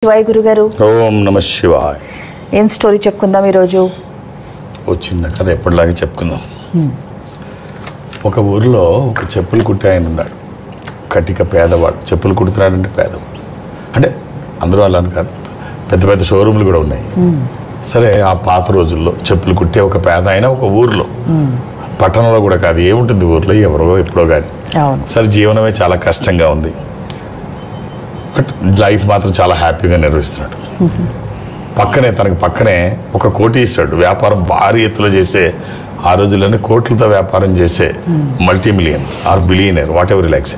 శివాయ గురుగారు. ఓం నమ శివాయ. ఏం స్టోరీ చెప్పుకుందాం ఈరోజు? ఓ చిన్న కథ ఎప్పటిలాగే చెప్పుకుందాం. ఒక ఊరిలో ఒక చెప్పులు కుట్టే ఆయన ఉన్నాడు. కటిక పేదవాడు. చెప్పులు కుడుతున్నాడంటే పేదవాడు అంటే అందరూ అలా అని కాదు, పెద్ద పెద్ద షోరూమ్లు కూడా ఉన్నాయి. సరే, ఆ పాత రోజుల్లో చెప్పులు కుట్టే ఒక పేద ఆయన ఒక ఊర్లో, పట్టణంలో కూడా కాదు, ఏముంటుంది ఊర్లో, ఎవరో ఎప్పుడో కానీ. సరే, జీవనమే చాలా కష్టంగా ఉంది, బట్ లైఫ్ మాత్రం చాలా హ్యాపీగా నిర్వహిస్తున్నాడు. తనకి పక్కనే ఒక కోటీశ్వరుడు, వ్యాపారం భారీ ఎత్తులో చేసే, ఆ రోజుల్లోనే కోట్లతో వ్యాపారం చేసే multi million or billionaire whatever relax,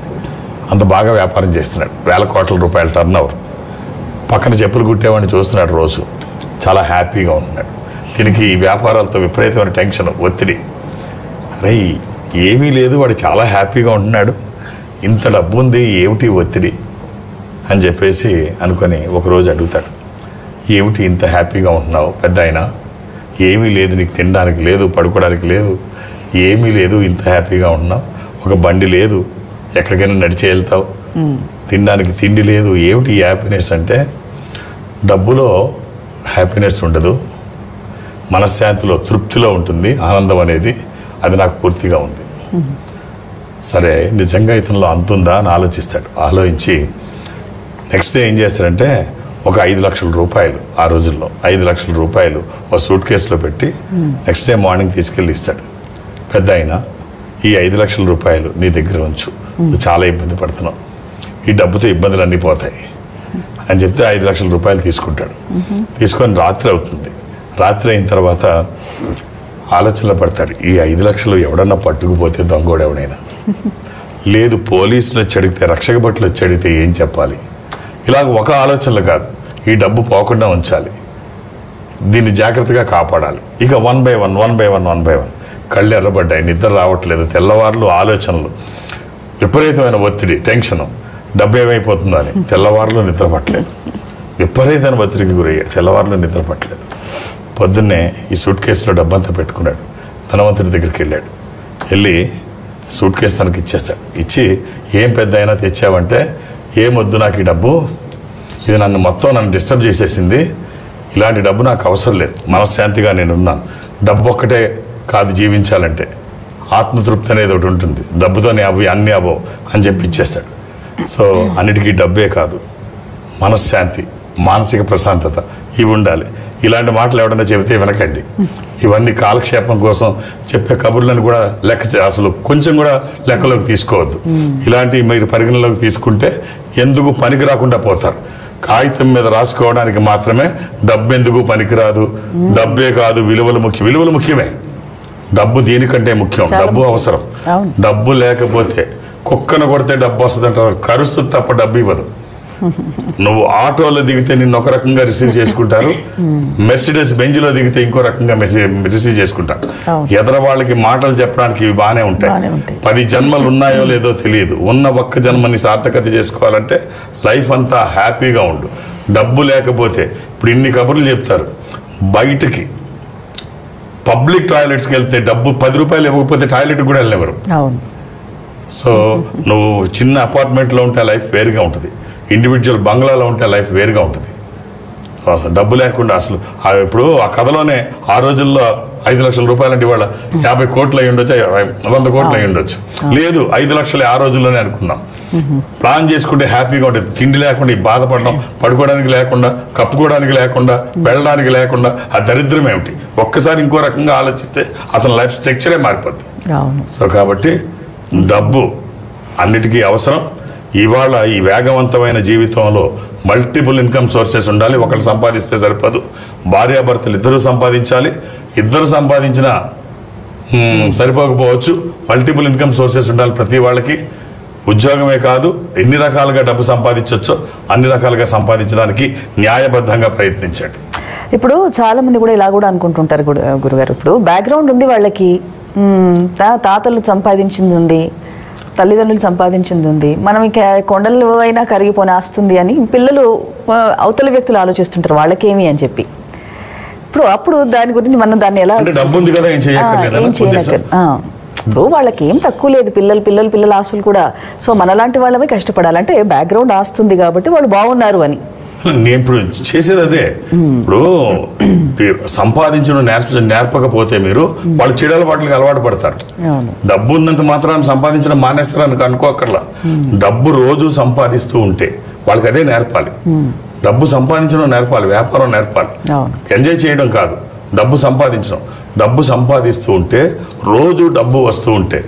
అంత బాగా వ్యాపారం చేస్తున్నాడు. వేల కోట్ల రూపాయల టర్న్ ఓవర్. పక్కన చెప్పులు కుట్టేవాడిని చూస్తున్నాడు, రోజు చాలా హ్యాపీగా ఉంటున్నాడు. దీనికి ఈ వ్యాపారాలతో విపరీతమైన టెన్షన్, ఒత్తిడి. అరే ఏమీ లేదు, వాడు చాలా హ్యాపీగా ఉంటున్నాడు, ఇంత డబ్బు ఉంది, ఏమిటి ఒత్తిడి అని చెప్పేసి అనుకొని ఒకరోజు అడుగుతాడు, ఏమిటి ఇంత హ్యాపీగా ఉంటున్నావు పెద్ద అయినా? ఏమీ లేదు, నీకు తినడానికి లేదు, పడుకోవడానికి లేదు, ఏమీ లేదు, ఇంత హ్యాపీగా ఉంటున్నావు, ఒక బండి లేదు, ఎక్కడికైనా నడిచి వెళ్తావు, తినడానికి తిండి లేదు, ఏమిటి ఈ హ్యాపీనెస్ అంటే? డబ్బులో హ్యాపీనెస్ ఉండదు, మనశ్శాంతిలో, తృప్తిలో ఉంటుంది ఆనందం అనేది, అది నాకు పూర్తిగా ఉంది. సరే, నిజంగా ఇతనిలో అంతుందా అని ఆలోచిస్తాడు. ఆలోచించి నెక్స్ట్ డే ఏం చేస్తాడంటే, ఒక 5 లక్షల రూపాయలు, ఆ రోజుల్లో 5 లక్షల రూపాయలు ఒక సూట్ కేసులో పెట్టి నెక్స్ట్ డే మార్నింగ్ తీసుకెళ్ళి ఇస్తాడు. పెద్ద అయినా, ఈ 5 లక్షల రూపాయలు నీ దగ్గర ఉంచు, నువ్వు చాలా ఇబ్బంది పడుతున్నావు, ఈ డబ్బుతో ఇబ్బందులు అన్నీ పోతాయి అని చెప్తే 5 లక్షల రూపాయలు తీసుకుంటాడు. తీసుకొని రాత్రి అవుతుంది. రాత్రి అయిన తర్వాత ఆలోచనలో పడతాడు, ఈ 5 లక్షలు ఎవడన్నా పట్టుకుపోతే దొంగోడు ఎవడైనా, లేదు పోలీసులు వచ్చి అడిగితే, రక్షక భటులు వచ్చి అడిగితే ఏం చెప్పాలి? ఇలాగ ఒక ఆలోచనలు కాదు, ఈ డబ్బు పోకుండా ఉంచాలి, దీన్ని జాగ్రత్తగా కాపాడాలి. ఇక వన్ బై వన్ కళ్ళు ఎర్రబడ్డాయి, నిద్ర రావట్లేదు, తెల్లవారులు ఆలోచనలు, విపరీతమైన ఒత్తిడి, టెన్షను, డబ్బు ఏమైపోతుందో అని. తెల్లవారులు నిద్ర పట్టలేదు, విపరీతమైన ఒత్తిడికి గురయ్యాడు, తెల్లవారులు నిద్ర పట్టలేదు. పొద్దున్నే ఈ సూట్ కేసులో డబ్బంతా పెట్టుకున్నాడు. ధనవంతుడి దగ్గరికి వెళ్ళాడు. వెళ్ళి సూట్ కేసు తనకి ఇచ్చేస్తాడు. ఇచ్చి, ఏం పెద్ద అయినా తెచ్చావంటే, ఏమొద్దు నాకు ఈ డబ్బు, ఇది నన్ను డిస్టర్బ్ చేసేసింది, ఇలాంటి డబ్బు నాకు అవసరం లేదు, మనశ్శాంతిగా నేను ఉన్నాను, డబ్బు ఒక్కటే కాదు జీవించాలంటే, ఆత్మతృప్తి అనేది ఒకటి ఉంటుంది, డబ్బుతోనే అవి అన్నీ అవ్వవు అని చెప్పి ఇచ్చేస్తాడు. సో అన్నిటికీ డబ్బే కాదు, మనశ్శాంతి, మానసిక ప్రశాంతత, ఇవి ఉండాలి. ఇలాంటి మాటలు ఎవడన్నా చెబితే వినకండి. ఇవన్నీ కాలక్షేపం కోసం చెప్పే కబుర్లను కూడా అసలు కొంచెం కూడా లెక్కలోకి తీసుకోవద్దు. ఇలాంటివి మీరు పరిగణలోకి తీసుకుంటే ఎందుకు పనికి రాకుండా పోతారు. కాగితం మీద రాసుకోవడానికి మాత్రమే డబ్బు ఎందుకు పనికిరాదు, డబ్బే కాదు, విలువలు ముఖ్యమే, డబ్బు దీనికంటే ముఖ్యం, డబ్బు అవసరం. డబ్బు లేకపోతే కుక్కను కొడితే డబ్బు వస్తుంది అంటారు, కరుస్తుంది తప్ప డబ్బు ఇవ్వదు. నువ్వు ఆటోలో దిగితే నిన్ను ఒక రకంగా రిసీవ్ చేసుకుంటారు, మెర్సిడెస్ బెంజ్లో దిగితే ఇంకో రకంగా రిసీవ్ చేసుకుంటారు. ఎదర వాళ్ళకి మాటలు చెప్పడానికి ఇవి బాగానే ఉంటాయి. 10 జన్మలు ఉన్నాయో లేదో తెలియదు, ఉన్న ఒక్క జన్మని సార్థకత చేసుకోవాలంటే లైఫ్ అంతా హ్యాపీగా ఉండు. డబ్బు లేకపోతే ఇప్పుడు ఇన్ని కబుర్లు చెప్తారు, బయటకి పబ్లిక్ టాయిలెట్స్కి వెళ్తే డబ్బు 10 రూపాయలు ఇవ్వకపోతే టాయిలెట్కి కూడా వెళ్ళినెవరు. సో నువ్వు చిన్న అపార్ట్మెంట్లో ఉంటే లైఫ్ వేరుగా ఉంటుంది, ఇండివిజువల్ బంగ్లాలో ఉంటే లైఫ్ వేరుగా ఉంటుంది. అసలు డబ్బు లేకుండా అసలు ఇప్పుడు ఆ కథలోనే ఆ రోజుల్లో 5 లక్షల రూపాయలు అంటే ఇవాళ 50 కోట్లు అయి ఉండొచ్చు, 100 కోట్లు అయి ఉండొచ్చు. లేదు, 5 లక్షలే ఆ రోజుల్లోనే అనుకుందాం. ప్లాన్ చేసుకుంటే హ్యాపీగా ఉంటుంది, తిండి లేకుండా బాధపడడం, పడుకోవడానికి లేకుండా, కప్పుకోవడానికి లేకుండా, వెళ్ళడానికి లేకుండా, ఆ దరిద్రం ఏమిటి? ఒక్కసారి ఇంకో రకంగా ఆలోచిస్తే అసలు లైఫ్ స్ట్రక్చరే మారిపోద్ది. సో కాబట్టి డబ్బు అన్నిటికీ అవసరం. ఇవాళ ఈ వేగవంతమైన జీవితంలో మల్టిపుల్ ఇన్కమ్ సోర్సెస్ ఉండాలి. ఒకళ్ళు సంపాదిస్తే సరిపోదు, భార్యాభర్తలు ఇద్దరు సంపాదించాలి. ఇద్దరు సంపాదించినా సరిపోకపోవచ్చు, మల్టిపుల్ ఇన్కమ్ సోర్సెస్ ఉండాలి ప్రతి వాళ్ళకి. ఉద్యోగమే కాదు, ఎన్ని రకాలుగా డబ్బు సంపాదించవచ్చో అన్ని రకాలుగా సంపాదించడానికి న్యాయబద్ధంగా ప్రయత్నించండి. ఇప్పుడు చాలా మంది కూడా ఇలా కూడా అనుకుంటుంటారు గురుగారు, ఇప్పుడు బ్యాక్గ్రౌండ్ ఉంది వాళ్ళకి, తాతలు సంపాదించింది ఉంది, తల్లిదండ్రులు సంపాదించింది ఉంది, మనం ఇక కొండలు అయినా కరిగిపోని ఆస్తుంది అని పిల్లలు అవతల వ్యక్తులు ఆలోచిస్తుంటారు వాళ్ళకేమి అని చెప్పి. అప్పుడు దాని గురించి మనం దాన్ని ఎలా ఇప్పుడు వాళ్ళకి ఏం తక్కువ లేదు, పిల్లల ఆస్తులు కూడా. సో మనలాంటి వాళ్ళమే కష్టపడాలంటే బ్యాక్గ్రౌండ్ ఆస్తుంది కాబట్టి వాళ్ళు బాగున్నారు అని. నేను ఇప్పుడు చేసేది అదే. ఇప్పుడు సంపాదించడం నేర్పకపోతే మీరు వాళ్ళు చెడు అలవాట్లకి అలవాటు పడతారు. డబ్బు ఉన్నంత మాత్రాన్ని సంపాదించడం మానేస్తారని అనుకోకర్లా. డబ్బు రోజు సంపాదిస్తూ ఉంటే వాళ్ళకి అదే నేర్పాలి. డబ్బు సంపాదించడం నేర్పాలి, వ్యాపారం నేర్పాలి, ఎంజాయ్ చేయడం కాదు, డబ్బు సంపాదించడం. డబ్బు సంపాదిస్తూ ఉంటే రోజు డబ్బు వస్తూ ఉంటే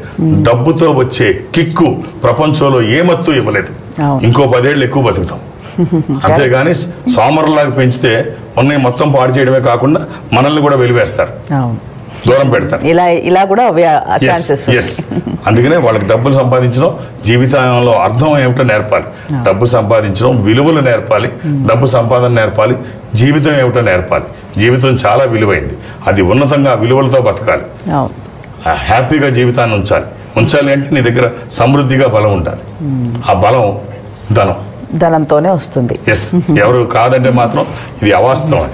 డబ్బుతో వచ్చే కిక్కు ప్రపంచంలో ఏమత్తు ఇవ్వలేదు. ఇంకో 10 ఏళ్ళు ఎక్కువ బతుకుతాం. అంతేగాని సోమరులాగా పెంచితే ఉన్నాయి మొత్తం పాడు చేయడమే కాకుండా మనల్ని కూడా వెలివేస్తారు, దూరం పెడతారు. ఇలా కూడా అందుకనే వాళ్ళకి డబ్బులు సంపాదించడం, జీవితంలో అర్థం ఏమిటో నేర్పాలి. డబ్బు సంపాదించడం, విలువలు నేర్పాలి, డబ్బు సంపాదన నేర్పాలి, జీవితం ఏమిటో నేర్పాలి. జీవితం చాలా విలువైంది, అది ఉన్నతంగా విలువలతో బతకాలి, హ్యాపీగా జీవితాన్ని ఉంచాలి అంటే నీ దగ్గర సమృద్ధిగా బలం ఉండాలి. ఆ బలం ధనంతోనే వస్తుంది. ఎవరు కాదంటే మాత్రం ఇది అవాస్తవం.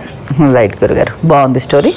రైట్ గురుగారు, బాగుంది స్టోరీ.